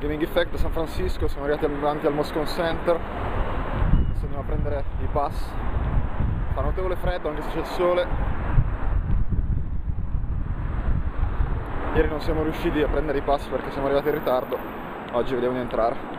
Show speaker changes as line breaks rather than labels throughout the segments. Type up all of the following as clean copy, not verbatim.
Swimming Effect da San Francisco, siamo arrivati davanti al Moscone Center, adesso andiamo a prendere i pass. Fa notevole freddo anche se c'è il sole. Ieri non siamo riusciti a prendere i pass perché siamo arrivati in ritardo, oggi vediamo di entrare.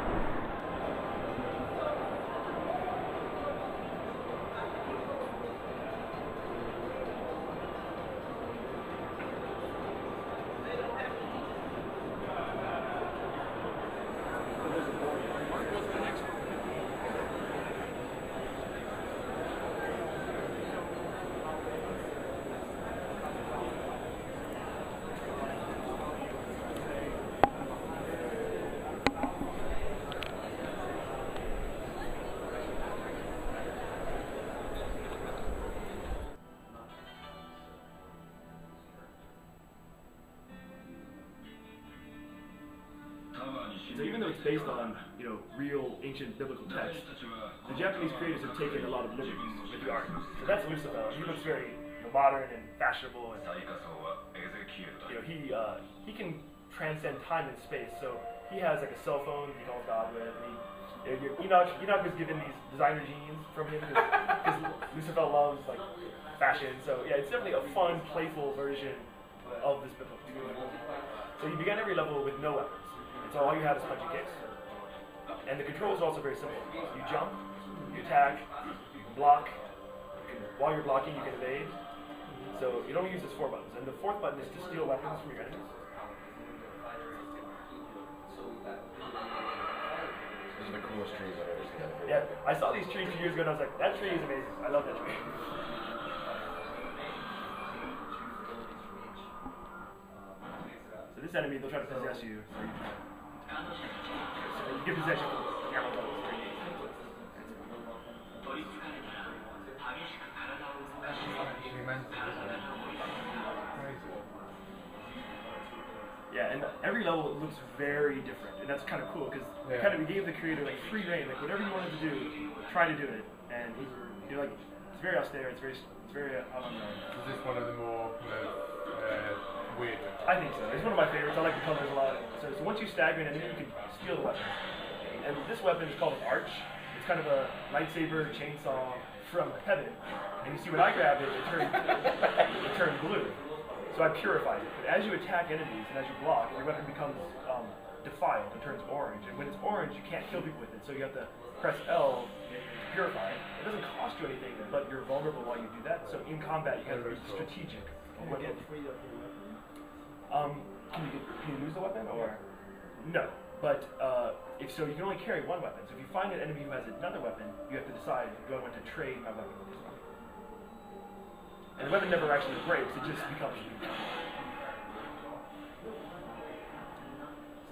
So even though it's based on, real ancient biblical texts, the Japanese creators have taken a lot of liberties with the art. So that's Lucifer. He looks very modern and fashionable, and he can transcend time and space. So he has like a cell phone he calls God with. And Enoch was given these designer jeans from him because Lucifer loves like fashion. So yeah, it's definitely a fun, playful version of this biblical text. So you begin every level with no weapons. So all you have is punching kicks. And the controls are also very simple. You jump, you attack, you can block. While you're blocking, you can evade. So you don't use these 4 buttons. And the 4th button is to steal weapons from your enemies.
Those are the coolest trees I've ever seen.
Yeah, I saw these trees 2 years ago and I was like, that tree is amazing. I love that tree. So this enemy, they'll try to possess you. So you get possession of the camera levels. Yeah, and every level looks very different, and that's kind of cool because we gave the creator like free reign, like whatever you wanted to do, try to do it, and you're like, it's very austere, it's very avant-garde.
Is this one of the more weird?
I think so. It's one of my favorites. I like the colors a lot. So once you stagger an enemy, you can steal the weapon. And this weapon is called an arch. It's kind of a lightsaber chainsaw from heaven. And you see when I grabbed it, it turned blue. So I purified it. But as you attack enemies and as you block, your weapon becomes defiled. It turns orange. And when it's orange, you can't kill people with it. So you have to press L to purify it. It doesn't cost you anything, but you're vulnerable while you do that. So in combat, you have to be strategic. Can you lose the weapon or no? But if so, you can only carry 1 weapon. So if you find an enemy who has another weapon, you have to decide, do I want to trade my weapon with this one? And the weapon never actually breaks; it just becomes weak.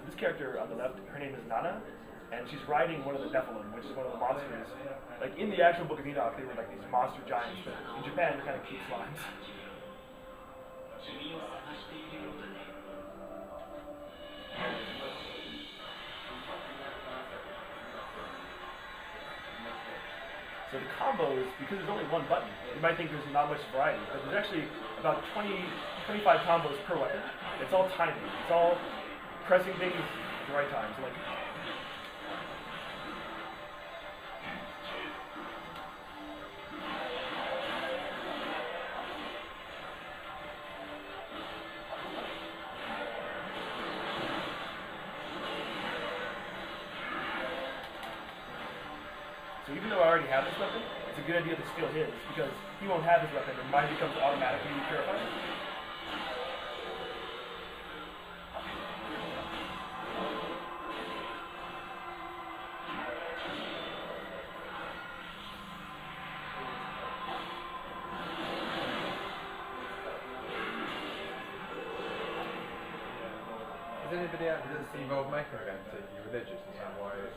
So this character on the left, her name is Nana, and she's riding one of the Nephilim, which is one of the monsters. Like in the actual Book of Enoch, they were like these monster giants, but in Japan, they're kind of cute slimes. So the combos, because there's only 1 button, you might think there's not much variety, but there's actually about 25 combos per weapon. It's all timing. It's all pressing things at the right time. So like, so even though I already have this weapon, it's a good idea to steal his, because he won't have his weapon and mine becomes automatically purified.
Does anybody out does this involve making them particularly religious? Is that why it's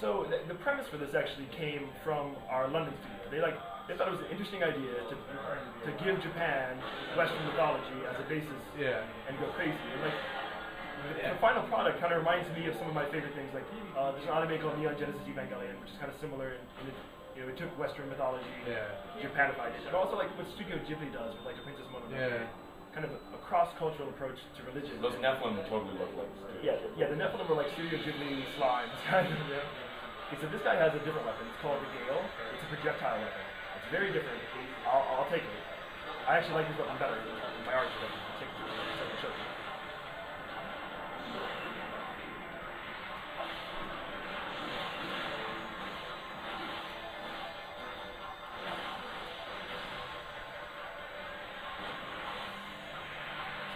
So the premise for this actually came from our London studio. They thought it was an interesting idea to give Japan Western mythology as a basis and go crazy. And the final product kind of reminds me of some of my favorite things. Like there's an anime called Neon Genesis Evangelion, which is kind of similar in it took Western mythology, Japanified it, and also like what Studio Ghibli does with like a Princess Mononoke. kind of a cross-cultural approach to religion.
Those Nephilim totally look like this.
Yeah, the Nephilim are like Studio Ghibli slimes, kind of. Yeah. Okay, so this guy has a different weapon. It's called the Gale. It's a projectile weapon. It's very different. I'll take it. I actually like this weapon better than my archer weapon. I'll take it. So I can show you.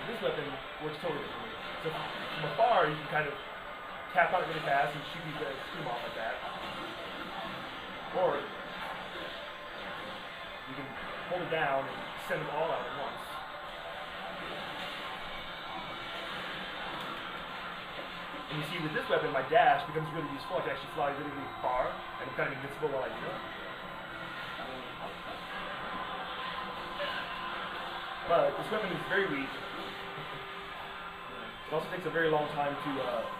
This weapon works totally differently. So from afar, you can kind of tap on it really fast and shoot these guys scream off like that. Or you can hold it down and send them all out at once. And you see with this weapon, my dash becomes really useful. I can actually fly really, really far, and I'm kind of invincible while I do it. But this weapon is very weak. It also takes a very long time to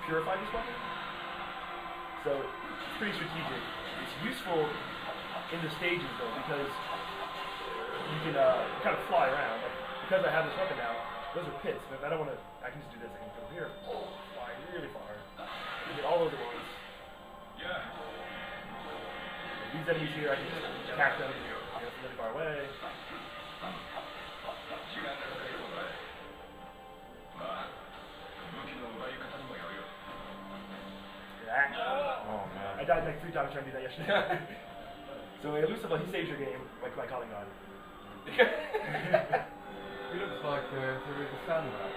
purify this weapon. So it's pretty strategic. It's useful in the stages though, because you can kind of fly around. Like, because I have this weapon now, those are pits. If I don't want to, I can just do this. I can go here, fly really far, and get all those at once. These enemies here, I can just attack them from really far away.
Oh man.
I died like 3 times trying to do that yesterday. So Lucifer, he saves your game by calling on.
He looks like to read the stand back.